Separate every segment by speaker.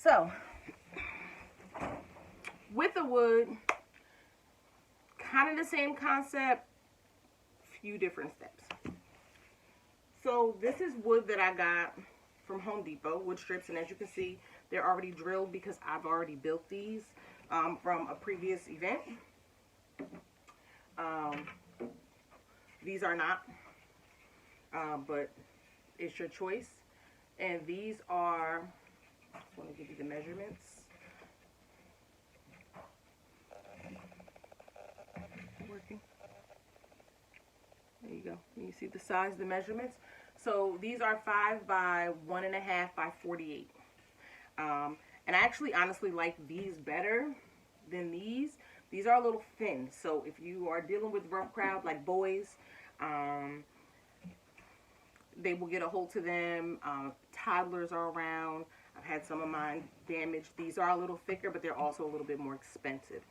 Speaker 1: So, with the wood, kind of the same concept, few different steps. So this is wood that I got from Home Depot, wood strips, and as you can see, they're already drilled because I've already built these from a previous event. These are not, but it's your choice. And these are, I just want to give you the measurements. Working. There you go. You see the size, the measurements. So these are 5 by 1.5 by 48. And I actually honestly like these better than these. These are a little thin. So if you are dealing with rough crowd like boys, they will get a hold to them. Toddlers are around. I've had some of mine damaged. These are a little thicker, but they're also a little bit more expensive.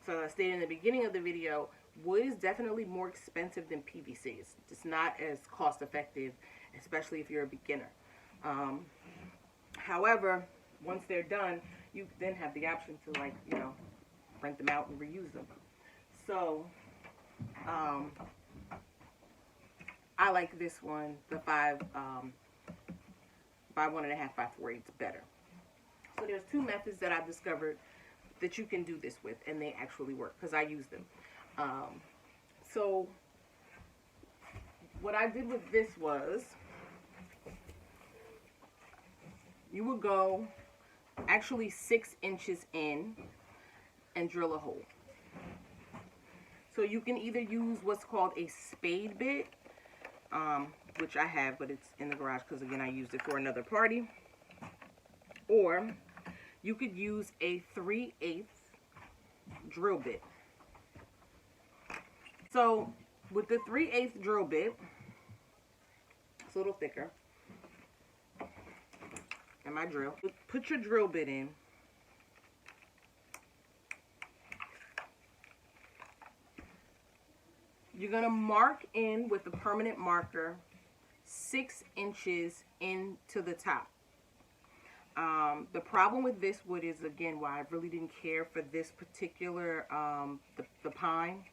Speaker 1: So I stated in the beginning of the video, wood is definitely more expensive than PVC. It's just not as cost effective, especially if you're a beginner. However, once they're done, you then have the option to, like, you know, rent them out and reuse them. So I like this one, the 5 by 1.5 by 48. It's better. So there's two methods that I've discovered that you can do this with, and they actually work because I use them. So what I did with this was, you would go actually 6 inches in and drill a hole. So you can either use what's called a spade bit, which I have, but it's in the garage because, again, I used it for another party. Or you could use a 3/8 drill bit. So with the 3/8 drill bit, it's a little thicker. And my drill. Put your drill bit in. You're going to mark in with a permanent marker 6 inches into the top. The problem with this wood is, again, why I really didn't care for this particular, the pine.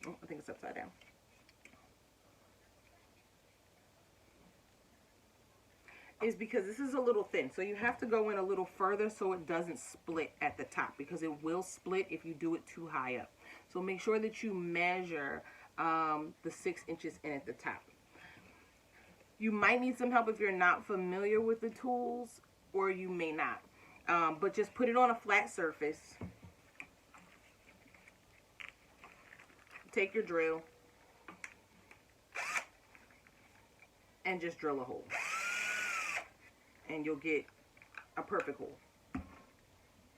Speaker 1: Oh, I think it's upside down. Is because this is a little thin. So you have to go in a little further so it doesn't split at the top, because it will split if you do it too high up. So make sure that you measure the 6 inches in at the top. You might need some help if you're not familiar with the tools, or you may not. But just put it on a flat surface. Take your drill and just drill a hole. And you'll get a perfect hole.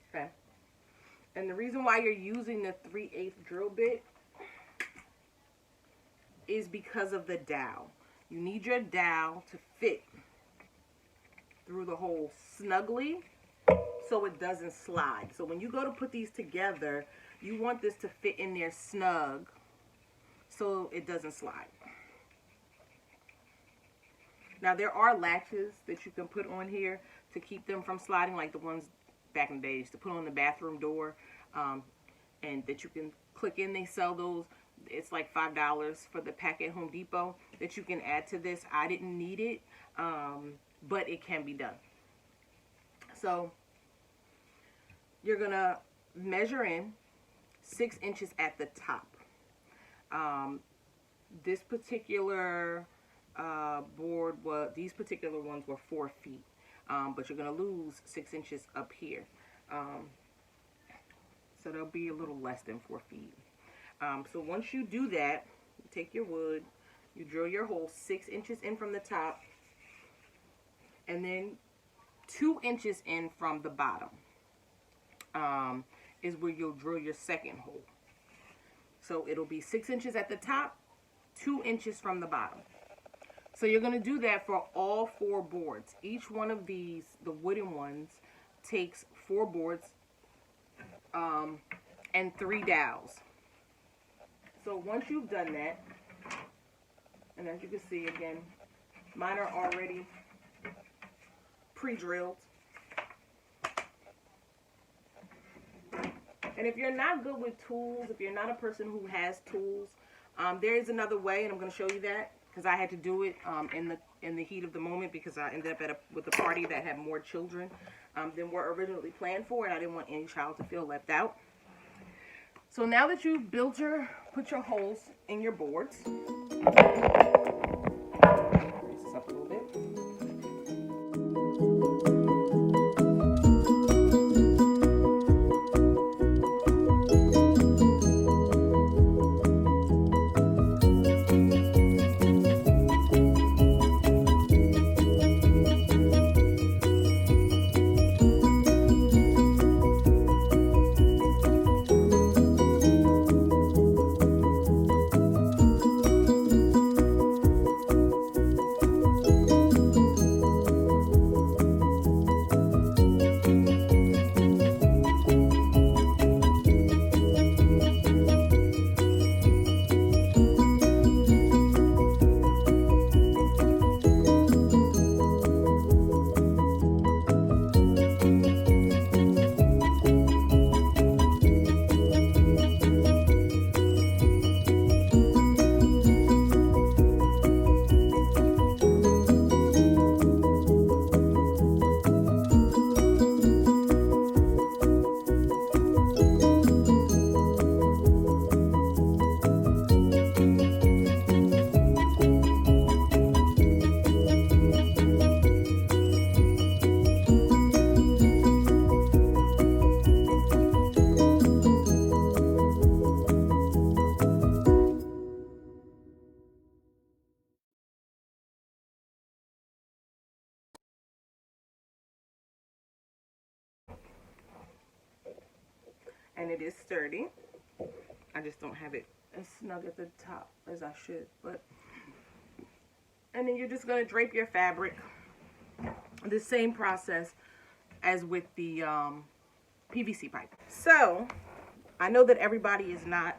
Speaker 1: Okay? And the reason why you're using the 3/8 drill bit is because of the dowel. You need your dowel to fit through the hole snugly so it doesn't slide. So when you go to put these together, you want this to fit in there snug so it doesn't slide. Now, there are latches that you can put on here to keep them from sliding, like the ones back in the day used to put on the bathroom door, and that you can click in. They sell those. It's like $5 for the pack at Home Depot that you can add to this. I didn't need it, but it can be done. So you're going to measure in 6 inches at the top. This particular board, these particular ones were 4 feet, but you're going to lose 6 inches up here. So they'll be a little less than 4 feet. So once you do that, you take your wood, you drill your hole 6 inches in from the top, and then 2 inches in from the bottom is where you'll drill your second hole. So it'll be 6 inches at the top, 2 inches from the bottom. So you're going to do that for all 4 boards. Each one of these, the wooden ones, takes 4 boards and 3 dowels. So once you've done that, and as you can see, again, mine are already pre-drilled. And if you're not good with tools, if you're not a person who has tools, there is another way, and I'm going to show you that because I had to do it in the heat of the moment because I ended up with a party that had more children than were originally planned for, and I didn't want any child to feel left out. So now that you've put your holes in your boards, raise this up a little bit. And it is sturdy. I just don't have it as snug at the top as I should. And then you're just going to drape your fabric the same process as with the PVC pipe. So I know that everybody is not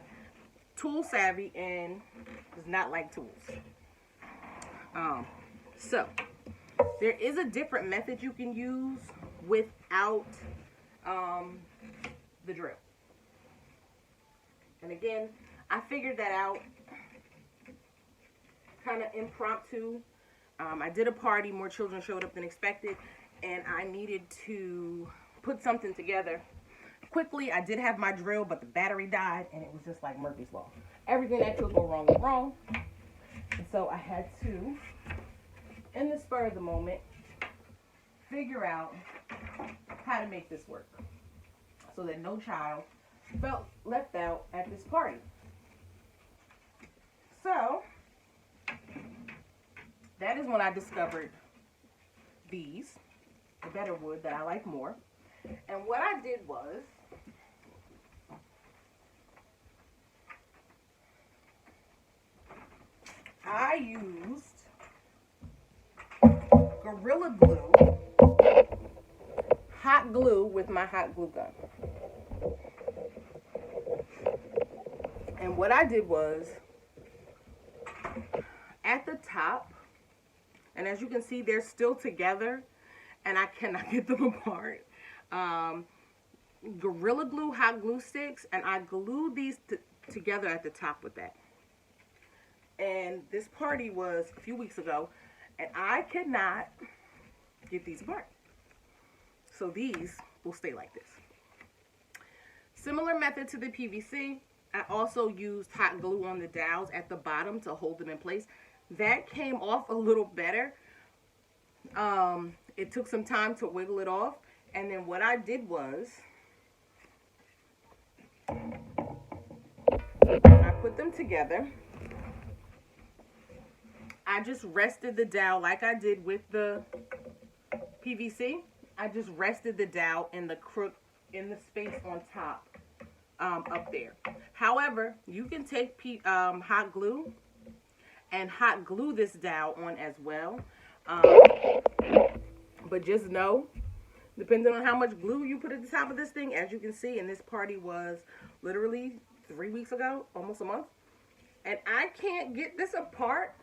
Speaker 1: tool savvy and does not like tools. So there is a different method you can use without the drill. And again, I figured that out kind of impromptu. I did a party, more children showed up than expected, and I needed to put something together quickly. I did have my drill, but the battery died, and it was just like Murphy's Law. Everything that could go wrong went wrong. And so I had to, in the spur of the moment, figure out how to make this work so that no child felt left out at this party. So that is when I discovered these, the better wood that I like more. And what I did was I used Gorilla Glue, hot glue with my hot glue gun. And what I did was, at the top, and as you can see, they're still together, and I cannot get them apart. Gorilla Glue hot glue sticks, and I glued these together at the top with that. And this party was a few weeks ago, and I could not get these apart. So these will stay like this. Similar method to the PVC. I also used hot glue on the dowels at the bottom to hold them in place. That came off a little better. It took some time to wiggle it off. And then what I did was, I put them together. I just rested the dowel like I did with the PVC. I just rested the dowel in the crook, in the space on top. Up there. However, you can take hot glue and hot glue this dowel on as well. But just know, depending on how much glue you put at the top of this thing, as you can see, and this party was literally 3 weeks ago, almost a month, and I can't get this apart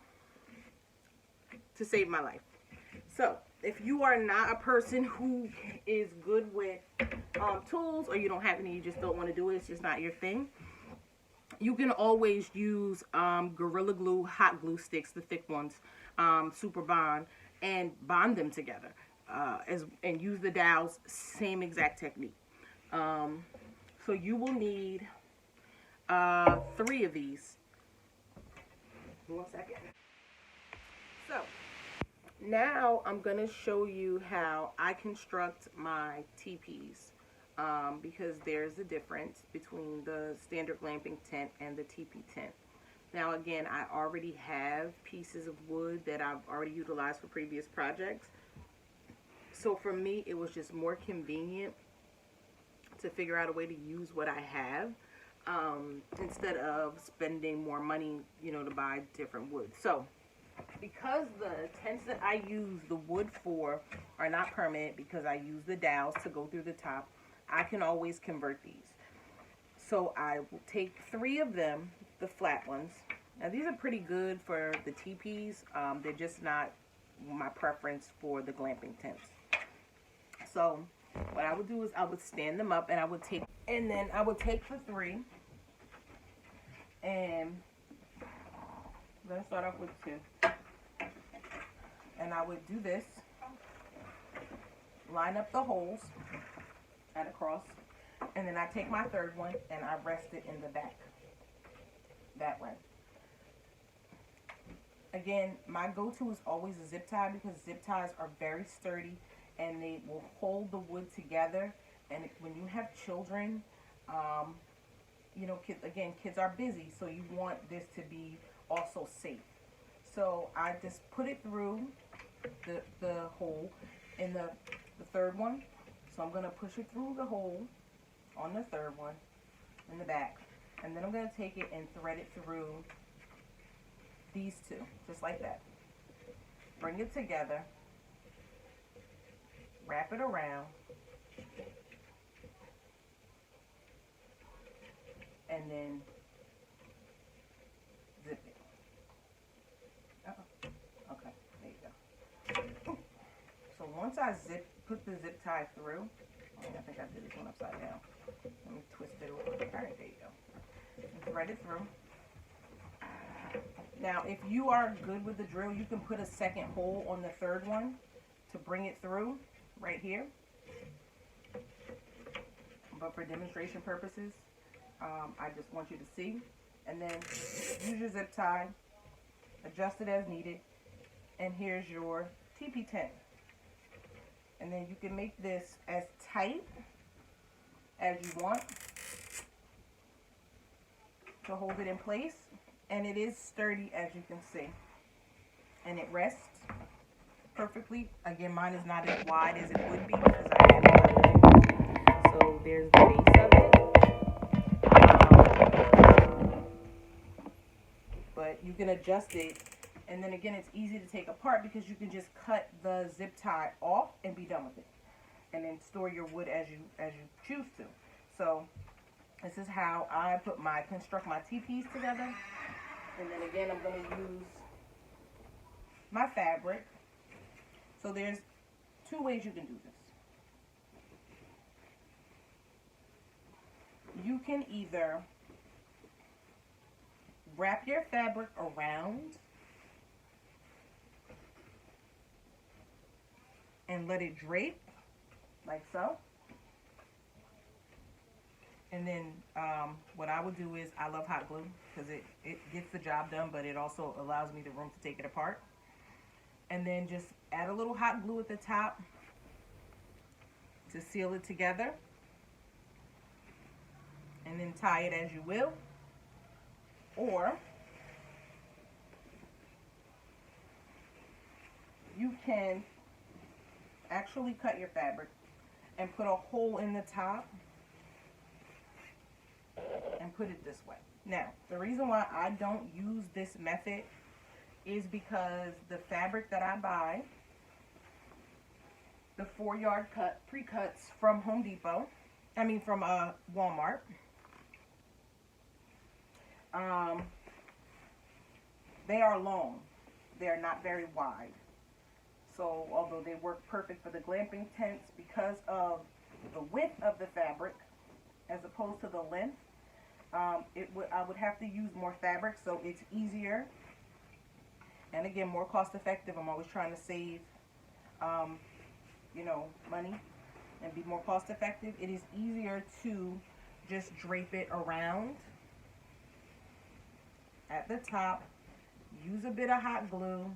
Speaker 1: to save my life. So if you are not a person who is good with tools, or you don't have any, you just don't want to do it, it's just not your thing, you can always use Gorilla Glue, hot glue sticks, the thick ones, Super Bond, and bond them together. And use the dows, same exact technique. So you will need 3 of these. 1 second. So now I'm going to show you how I construct my teepees, because there's a difference between the standard glamping tent and the teepee tent. Now again, I already have pieces of wood that I've already utilized for previous projects. So for me, it was just more convenient to figure out a way to use what I have, instead of spending more money, to buy different wood. So because the tents that I use the wood for are not permanent, because I use the dowels to go through the top, I can always convert these. So I will take 3 of them, the flat ones. Now these are pretty good for the teepees. They're just not my preference for the glamping tents. So what I would do is I would stand them up, and I would take the 3, and I'm going to start off with 2. And I would do this, line up the holes at a cross, and then I take my 3rd one and I rest it in the back that way. Again, my go-to is always a zip tie, because zip ties are very sturdy and they will hold the wood together. And when you have children, kids are busy, so you want this to be also safe. So I just put it through the hole in the 3rd one. So I'm going to push it through the hole on the 3rd one in the back. And then I'm going to take it and thread it through these 2, just like that. Bring it together, wrap it around, and then zip it. Okay, there you go. So once I put the zip tie through, I think I did this one upside down. Let me twist it over. All right, there you go. And thread it through. Now, if you are good with the drill, you can put a 2nd hole on the 3rd one to bring it through right here. But for demonstration purposes, I just want you to see. And then use your zip tie, adjust it as needed, and here's your teepee tent. And then you can make this as tight as you want to hold it in place. And it is sturdy, as you can see. And it rests perfectly. Again, mine is not as wide as it would be, because I have it. So there's the base of it. But you can adjust it. And then again, it's easy to take apart, because you can just cut the zip tie off and be done with it. And then store your wood as you choose to. So this is how I construct my teepees together. And then again, I'm going to use my fabric. So there's 2 ways you can do this. You can either wrap your fabric around and let it drape like so. And then what I would do is, I love hot glue, because it gets the job done, but it also allows me the room to take it apart. And then just add a little hot glue at the top to seal it together. And then tie it as you will. Or you can actually cut your fabric and put a hole in the top and put it this way. Now, the reason why I don't use this method is because the fabric that I buy, the 4-yard pre-cuts from Home Depot, from Walmart, they are long. They are not very wide. So although they work perfect for the glamping tents because of the width of the fabric as opposed to the length, I would have to use more fabric, so it's easier and again more cost effective. I'm always trying to save you know, money and be more cost effective. It is easier to just drape it around at the top, use a bit of hot glue,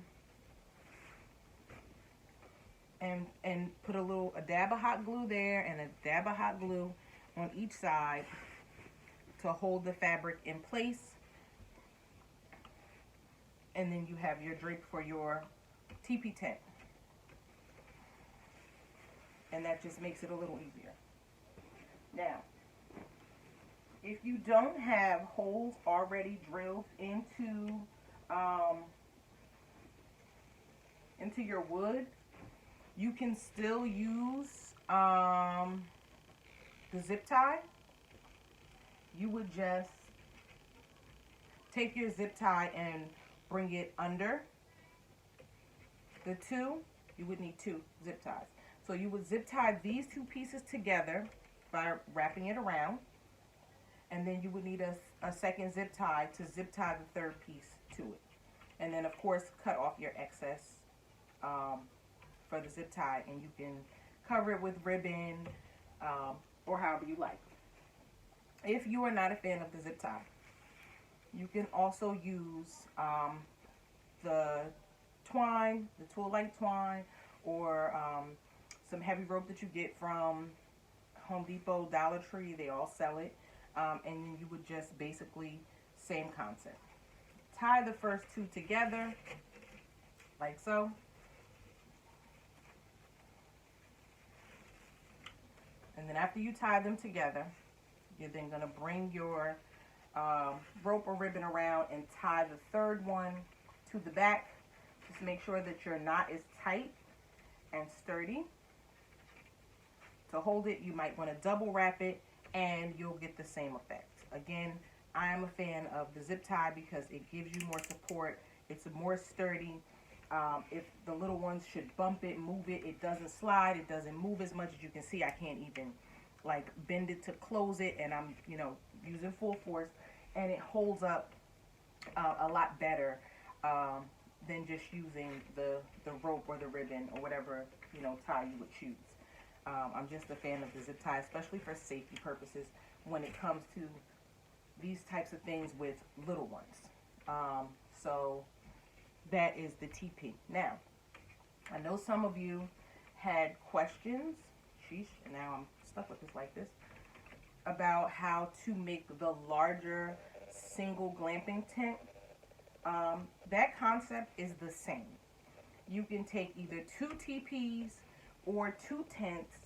Speaker 1: and put a dab of hot glue there and a dab of hot glue on each side to hold the fabric in place. And then you have your drape for your teepee tent. And that just makes it a little easier. Now, if you don't have holes already drilled into your wood, you can still use the zip tie. You would just take your zip tie and bring it under the two. You would need 2 zip ties. So you would zip tie these 2 pieces together by wrapping it around. And then you would need a second zip tie to zip tie the 3rd piece to it. And then of course cut off your excess for the zip tie, and you can cover it with ribbon or however you like. If you are not a fan of the zip tie, you can also use the twine, the tool-like twine, or some heavy rope that you get from Home Depot, Dollar Tree. They all sell it. And you would just basically, same concept. Tie the first 2 together, like so. And then after you tie them together, you're then going to bring your rope or ribbon around and tie the 3rd one to the back. Just make sure that your knot is tight and sturdy. To hold it, you might want to double wrap it, and you'll get the same effect. Again, I am a fan of the zip tie because it gives you more support. It's more sturdy. If the little ones should bump it, move it, it doesn't slide, it doesn't move as much. As you can see, I can't even like bend it to close it, and I'm, you know, using full force, and it holds up a lot better than just using the rope or the ribbon or whatever, you know, tie you would choose. I'm just a fan of the zip tie, especially for safety purposes when it comes to these types of things with little ones. So that is the TeePee. Now, I know some of you had questions, sheesh, and now I'm stuck with this like this, about how to make the larger single glamping tent. That concept is the same. You can take either 2 teepees or 2 tents.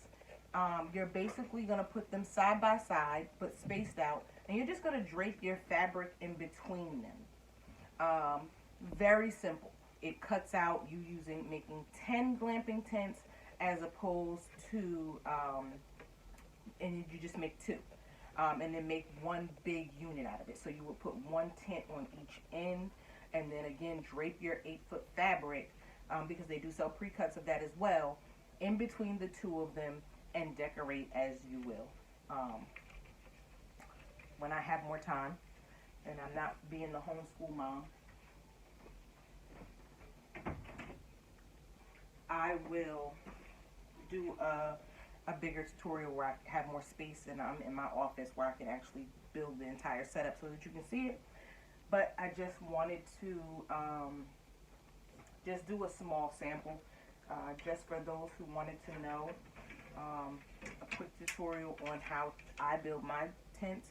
Speaker 1: You're basically going to put them side by side, but spaced out, and you're just going to drape your fabric in between them. Very simple. It cuts out you making 10 glamping tents as opposed to, and you just make 2. And then make one big unit out of it. So you would put 1 tent on each end, and then again drape your 8-foot fabric, because they do sell pre-cuts of that as well, in between the 2 of them, and decorate as you will. When I have more time and I'm not being the homeschool mom, I will do a bigger tutorial where I have more space and I'm in my office where I can actually build the entire setup so that you can see it. But I just wanted to just do a small sample just for those who wanted to know a quick tutorial on how I build my tents.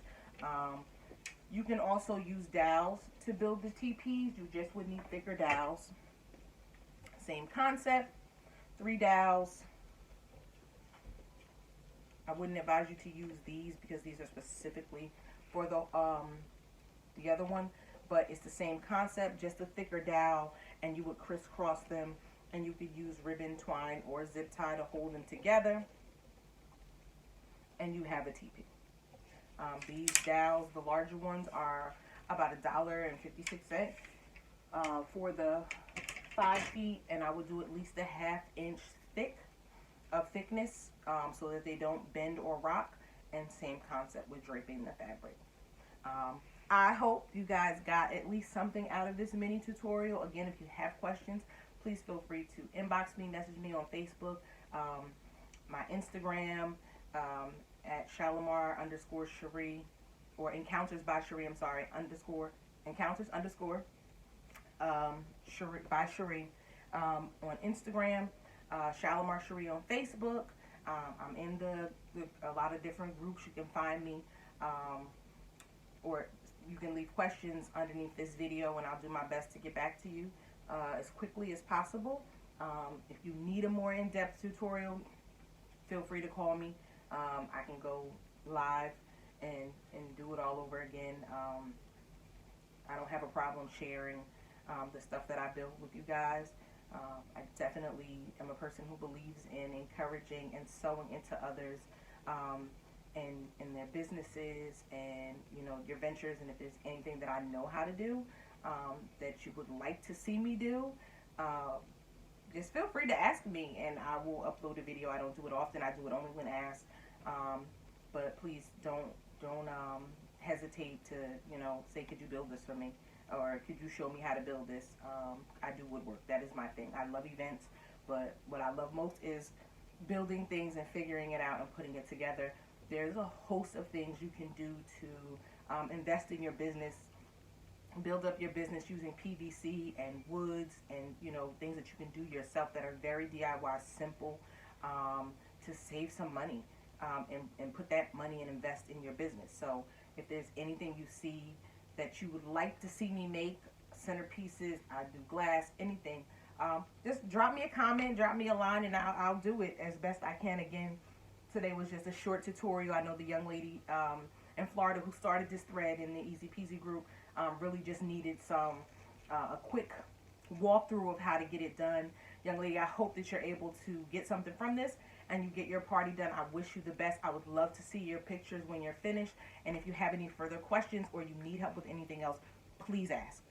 Speaker 1: You can also use dowels to build the teepees. You just would need thicker dowels. Same concept, 3 dowels. I wouldn't advise you to use these because these are specifically for the other one, but it's the same concept, just a thicker dowel, and you would crisscross them, and you could use ribbon, twine, or zip tie to hold them together, and you have a teepee. These dowels, the larger ones, are about $1.56 for the 5 feet, and I would do at least a 1/2 inch thick of thickness, so that they don't bend or rock. And same concept with draping the fabric. I hope you guys got at least something out of this mini tutorial. Again, if you have questions, please feel free to inbox me, message me on Facebook, my Instagram, at Shalimar_Cherie, or Encounters by Cherie, I'm sorry, Encounters Cherie by Cherie, on Instagram, Shalimar Cherie on Facebook. I'm in a lot of different groups. You can find me, or you can leave questions underneath this video, and I'll do my best to get back to you as quickly as possible. If you need a more in-depth tutorial, feel free to call me. I can go live and do it all over again. I don't have a problem sharing the stuff that I build with you guys. I definitely am a person who believes in encouraging and sewing into others, in their businesses and, you know, your ventures. And if there's anything that I know how to do, that you would like to see me do, just feel free to ask me, and I will upload a video. I don't do it often. I do it only when asked. But please don't hesitate to, you know, say, could you build this for me? Or could you show me how to build this? I do woodwork. That is my thing. I love events, but what I love most is building things and figuring it out and putting it together. There's a host of things you can do to invest in your business, build up your business using PVC and woods, and, you know, things that you can do yourself that are very DIY, simple, to save some money, and put that money and invest in your business. So if there's anything you see that you would like to see me make, centerpieces, I do glass, anything, just drop me a comment, drop me a line, and I'll do it as best I can. Again, today was just a short tutorial. I know the young lady in Florida who started this thread in the Easy Peasy group really just needed a quick walkthrough of how to get it done. Young lady, I hope that you're able to get something from this and you get your party done. I wish you the best. I would love to see your pictures when you're finished. And if you have any further questions or you need help with anything else, please ask.